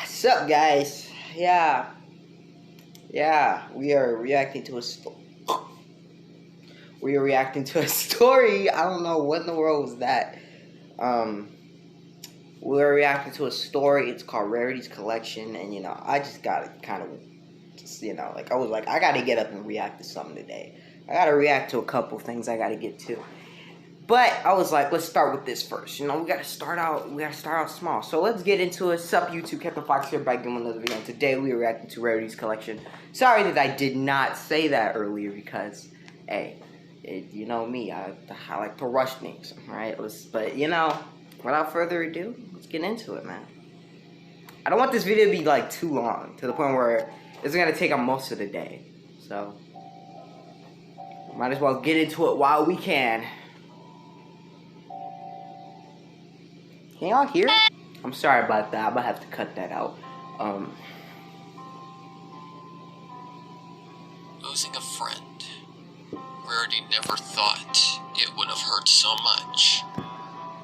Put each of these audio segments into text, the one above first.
Sup guys? Yeah, we are reacting to a story. I don't know what in the world was that. We're reacting to a story. It's called Rarity's Collection, and I just gotta kind of, I was like, I gotta get up and react to something today. I gotta react to a couple things I gotta get to. But I was like, let's start with this first. We gotta start out small. So let's get into it. Sup YouTube, Captain Fox here, back in another video. Today we are reacting to Rarity's Collection. Sorry that I did not say that earlier because, hey, you know me, I like to rush things, right? But without further ado, let's get into it, man. I don't want this video to be like too long, to the point where it's gonna take up most of the day. So might as well get into it while we can. Can y'all hear? I'm sorry about that. I'm gonna have to cut that out. Losing a friend. Rarity never thought it would have hurt so much.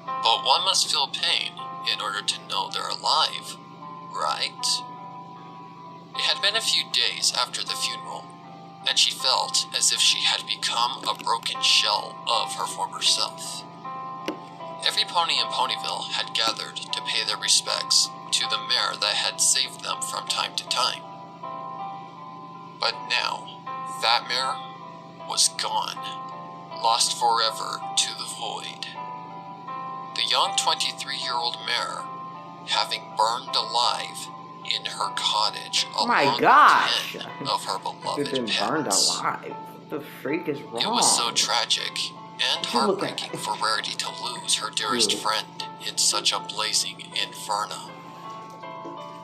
But one must feel pain in order to know they're alive, right? It had been a few days after the funeral, and she felt as if she had become a broken shell of her former self. Every pony in Ponyville had gathered to pay their respects to the mare that had saved them from time to time. But now, that mare was gone, lost forever to the void. The young 23-year-old mare, having burned alive in her cottage along with 10 of her beloved pets. Burned alive? What the freak is wrong? It was so tragic and heartbreaking for Rarity to lose her dearest friend in such a blazing inferno.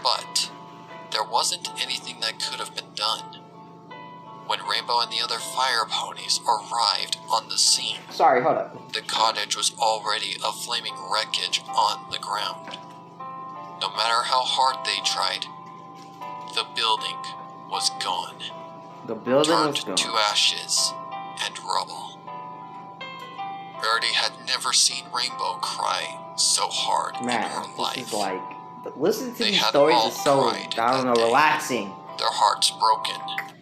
But there wasn't anything that could have been done. When Rainbow and the other fire ponies arrived on the scene, sorry, hold up. The cottage was already a flaming wreckage on the ground. No matter how hard they tried, the building was gone. The building was gone. Turned to ashes and rubble. Rarity had never seen Rainbow cry so hard in her life. This is like, listen to these stories, it's so, I don't know, relaxing. Their hearts broken.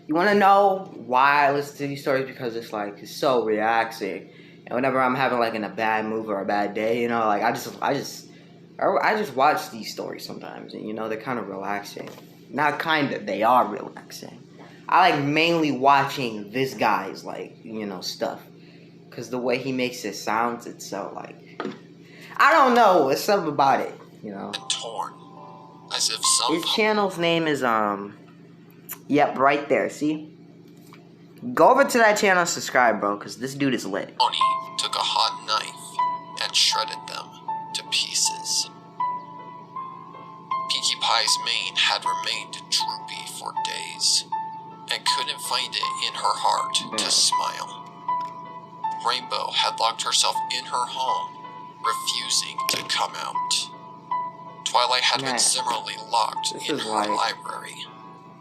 You want to know why I listen to these stories? Because it's so relaxing. And whenever I'm having in a bad mood or a bad day, I just watch these stories sometimes, and they're kind of relaxing. Not kind of, they are relaxing. I like mainly watching this guy's stuff. Because the way he makes it sounds, it's so I don't know, it's something about it, And torn, as if some his channel's name is yep, right there, see? Go over to that channel and subscribe, bro, because this dude is lit. Pony took a hot knife and shredded them to pieces. Pinkie Pie's mane had remained droopy for days, and couldn't find it in her heart to smile. Rainbow had locked herself in her home, refusing to come out. Twilight had been similarly locked in her library,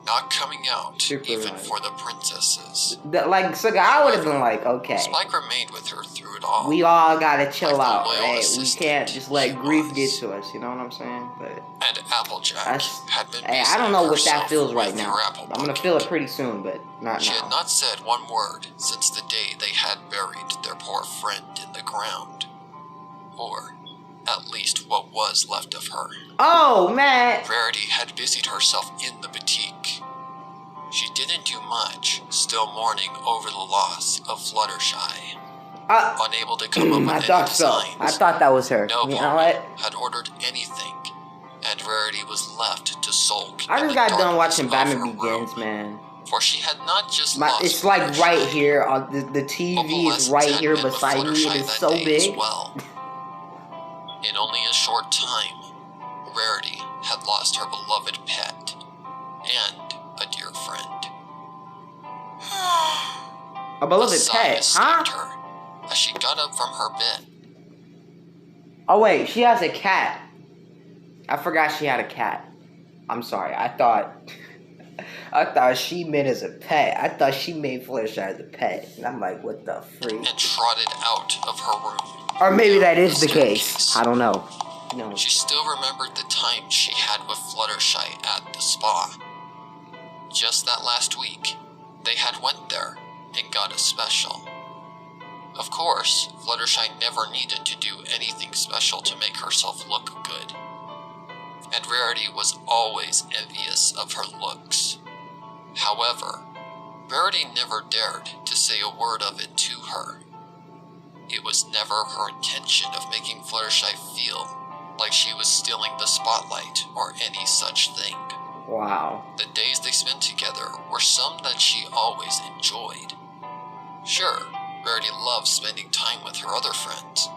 not coming out even for the princesses. So I would have been okay. Spike remained with her through it all. We all gotta chill out, right? We can't just let grief get to us, you know what I'm saying? And Applejack had been I don't know what that feels right now. I'm gonna feel it pretty soon, but not now. She had not said one word since the day they had buried their poor friend in the ground. Or at least what was left of her. Oh, man! Rarity had busied herself in the boutique. She didn't do much, still mourning over the loss of Fluttershy. Unable to come up with any designs. I thought that was her. No you know what? Had ordered anything, and Rarity was left to sulk. I just got done watching Batman Begins, man. For she had not just it's right here on the TV is right here beside me. It is so big. In only a short time, Rarity had lost her beloved pet and a dear friend. A beloved pet, huh? Her as she got up from her bed. Oh wait, she has a cat. I forgot she had a cat. I'm sorry. I thought I thought she meant as a pet. I thought she made Fluttershy as a pet. And I'm like, what the freak? And trotted out of her room. Or maybe that is the case. I don't know. No. She still remembered the time she had with Fluttershy at the spa. Just that last week, they had went there and got a special. Of course, Fluttershy never needed to do anything special to make herself look good. And Rarity was always envious of her looks. However, Rarity never dared to say a word of it to her. It was never her intention of making Fluttershy feel like she was stealing the spotlight or any such thing. Wow. The days they spent together were some that she always enjoyed. Sure, Rarity loved spending time with her other friends,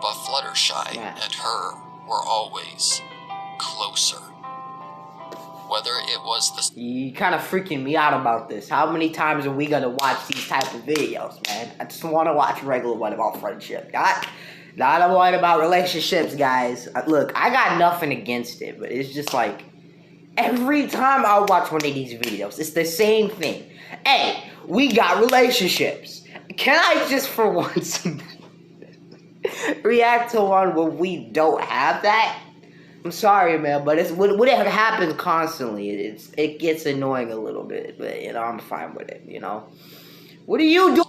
but Fluttershy and her were always closer. Whether it was the... You kind of freaking me out about this. How many times are we gonna watch these type of videos, man? I just want to watch a regular one about friendship. Not a one about relationships, guys. Look, I got nothing against it, but it's just like, every time I watch one of these videos, it's the same thing. Hey, we got relationships. Can I just for once react to one where we don't have that? I'm sorry, man, but it's when it happens constantly, it gets annoying a little bit. But you know, I'm fine with it. You know, what do you do?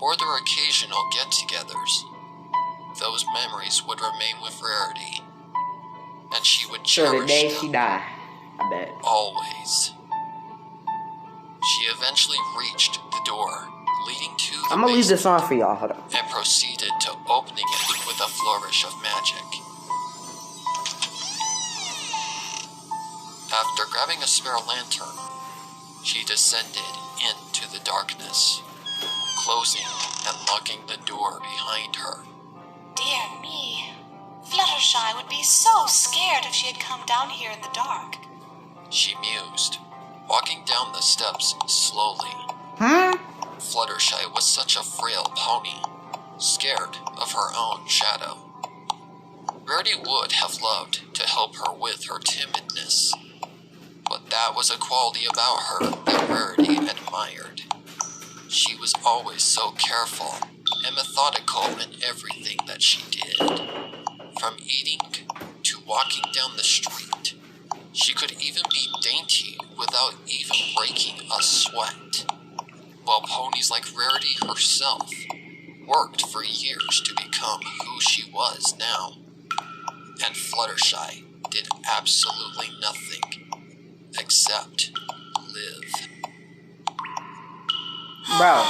Or their occasional get-togethers. Those memories would remain with Rarity, and she would cherish the day them. she died, I bet. Always. She eventually reached the door leading to the I'm gonna leave this basement on for y'all. Hold on. and proceeded to opening it with a flourish of magic. After grabbing a spare lantern, she descended into the darkness, closing and locking the door behind her. Dear me. Fluttershy would be so scared if she had come down here in the dark. She mused, walking down the steps slowly. Fluttershy was such a frail pony, scared of her own shadow. Rarity would have loved to help her with her timidness, but that was a quality about her that Rarity admired. She was always so careful and methodical in everything that she did. From eating to walking down the street, she could even be dainty without even breaking a sweat. While ponies like Rarity herself worked for years to become who she was now. And Fluttershy did absolutely nothing except live. Bro.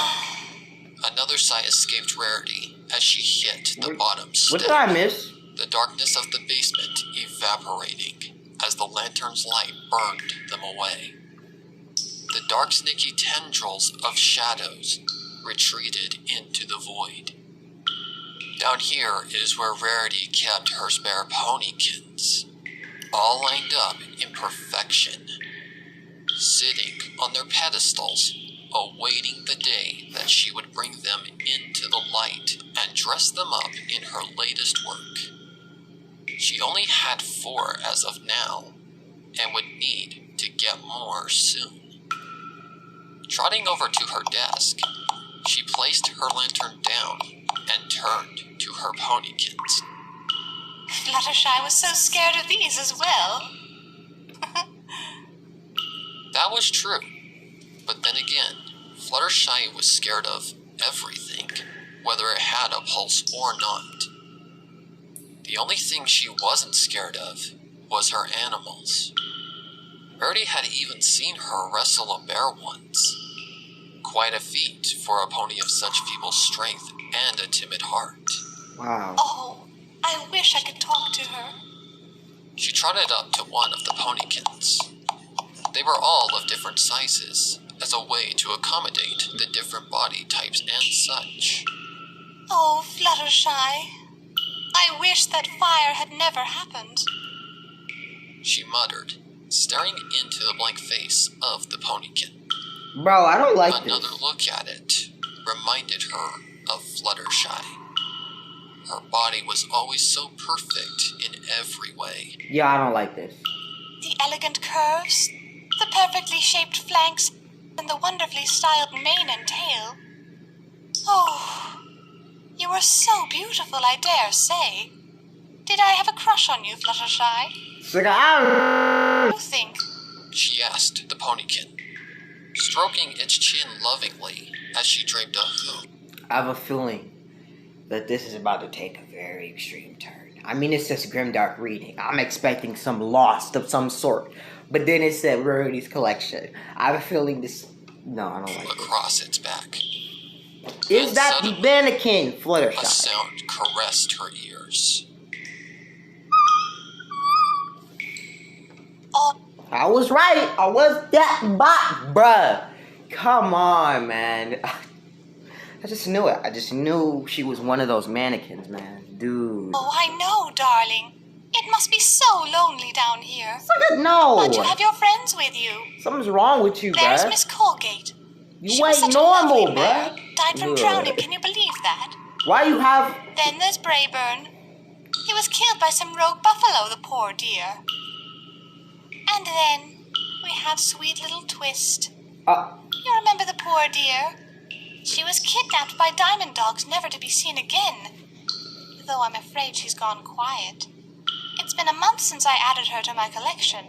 Another sigh escaped Rarity as she hit the bottom step. What did I miss? The darkness of the basement evaporating as the lantern's light burned them away. The dark snaky tendrils of shadows retreated into the void. Down here is where Rarity kept her spare ponykins, all lined up in perfection, sitting on their pedestals, awaiting the day that she would bring them into the light and dress them up in her latest work. She only had 4 as of now, and would need to get more soon. Trotting over to her desk, she placed her lantern down and turned to her ponykins. Fluttershy was so scared of these as well. That was true, but then again, Fluttershy was scared of everything, whether it had a pulse or not. The only thing she wasn't scared of was her animals. Rarity had even seen her wrestle a bear once. Quite a feat for a pony of such feeble strength and a timid heart. Wow. Oh, I wish I could talk to her. She trotted up to one of the ponykins. They were all of different sizes, as a way to accommodate the different body types and such. Oh, Fluttershy. I wish that fire had never happened. She muttered, staring into the blank face of the ponykin. Bro, I don't like Another this. look at it reminded her of Fluttershy. Her body was always so perfect in every way. Yeah, I don't like this. The elegant curves, The perfectly shaped flanks and the wonderfully styled mane and tail. Oh, you were so beautiful, I dare say. Did I have a crush on you, Fluttershy? You think? She asked the ponykin, stroking its chin lovingly as she draped a hoop. I have a feeling that this is about to take a very extreme turn. I mean, it says grimdark reading. I'm expecting some lost of some sort. But then it said Rarity's collection. I have a feeling this... No, I don't like it. Across its back. Is that the mannequin, A Fluttershy? sound caressed her ears. Oh, I was right. I was that bot, bruh. Come on, man. I just knew it. I just knew she was one of those mannequins, man. Dude. oh, I know, darling. It must be so lonely down here. No. But you have your friends with you. Something's wrong with you, There's bruh. Miss Colgate. You She was ain't such a lovely normal, mare. bruh. Died from Ugh. drowning, can you believe that? Why you have... Then there's Brayburn. He was killed by some rogue buffalo, the poor dear. And then we have sweet little Twist. You remember the poor dear? She was kidnapped by diamond dogs, never to be seen again. Though I'm afraid she's gone quiet. It's been a month since I added her to my collection.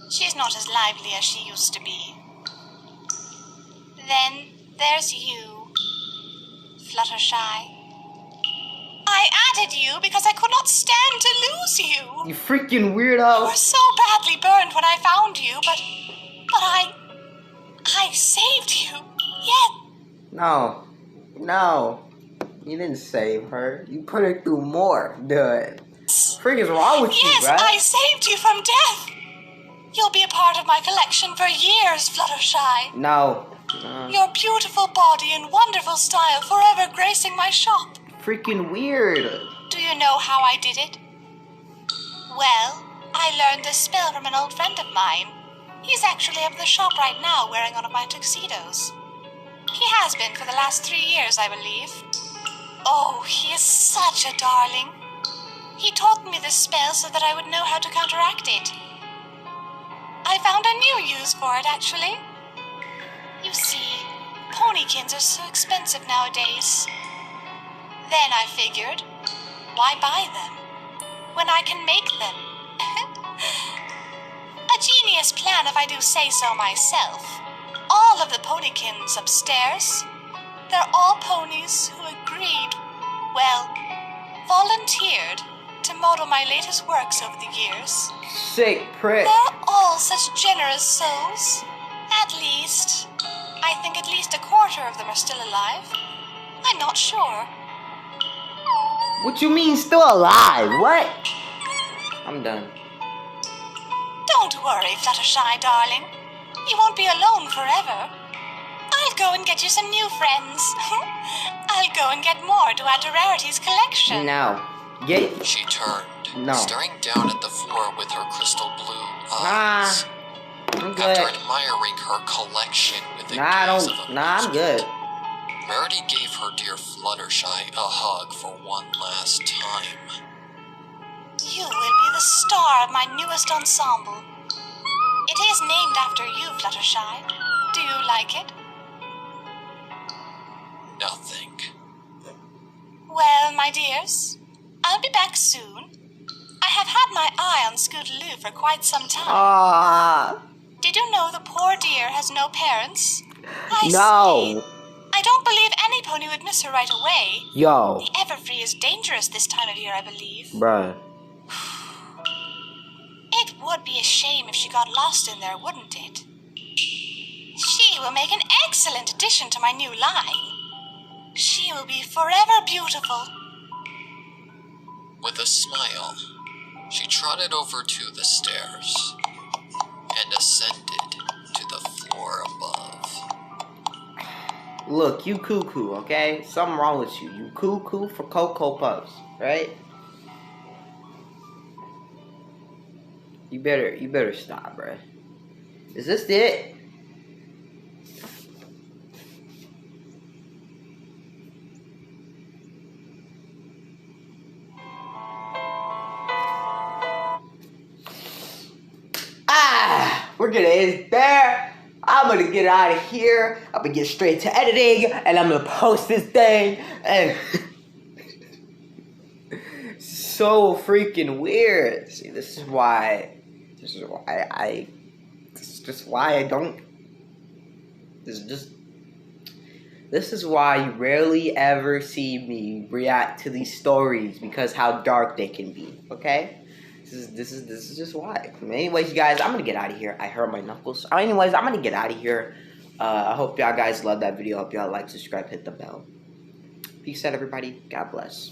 She's not as lively as she used to be. Then there's you, Fluttershy. I added you because I could not stand to lose you. You freaking You weirdo. were so badly burned when I found you, but I saved you. Yet No. You didn't save her. You put her through more. Dude. Freak is wrong with you, yes, bruh? I saved you from death. You'll be a part of my collection for years, Fluttershy. No. Your beautiful body and wonderful style forever gracing my shop. Freaking weird. Do you know how I did it? Well, I learned this spell from an old friend of mine. He's actually up at the shop right now wearing one of my tuxedos. He has been for the last 3 years, I believe. Oh, he is such a darling. He taught me this spell so that I would know how to counteract it. I found a new use for it, actually. You see, ponykins are so expensive nowadays. Then I figured, why buy them when I can make them? A genius plan if I do say so myself. All of the ponykins upstairs, they're all ponies who agreed, well, volunteered to model my latest works over the years. Sick prick. They're all such generous souls. At least, I think at least a quarter of them are still alive. I'm not sure. What you mean still alive? What? I'm done. Don't worry, Fluttershy, darling. You won't be alone forever. I'll go and get you some new friends. I'll go and get more to add to Rarity's collection. No. Get... She turned, No. staring down at the floor with her crystal blue eyes. I'm good. After admiring her collection with a gaze of I'm good. Rarity gave her dear Fluttershy a hug for one last time. You will be the star of my newest ensemble. It is named after you, Fluttershy. Do you like it? Nothing. Well, my dears, I'll be back soon. I have had my eye on Scootaloo for quite some time. Ah. Did you know the poor dear has no parents? I No. see. I don't believe any pony would miss her right away. Yo. The Everfree is dangerous this time of year, I believe. Bruh. It would be a shame if she got lost in there, wouldn't it? She will make an excellent addition to my new line. She will be forever beautiful. With a smile, she trotted over to the stairs and ascended to the floor above. Look, you cuckoo, okay? Something wrong with you. You cuckoo for Cocoa Puffs, right? You better stop, bruh. Is this it? we're gonna end there. I'm gonna get out of here. I'm gonna get straight to editing, and I'm gonna post this thing. And so freaking weird. See, this is why I. This is just why I don't. This is why you rarely ever see me react to these stories, because how dark they can be. Okay. This is just why. Anyways, you guys, I'm gonna get out of here. I hurt my knuckles. Anyways, I'm gonna get out of here. I hope y'all guys love that video. I hope y'all like, subscribe, hit the bell. Peace out, everybody. God bless.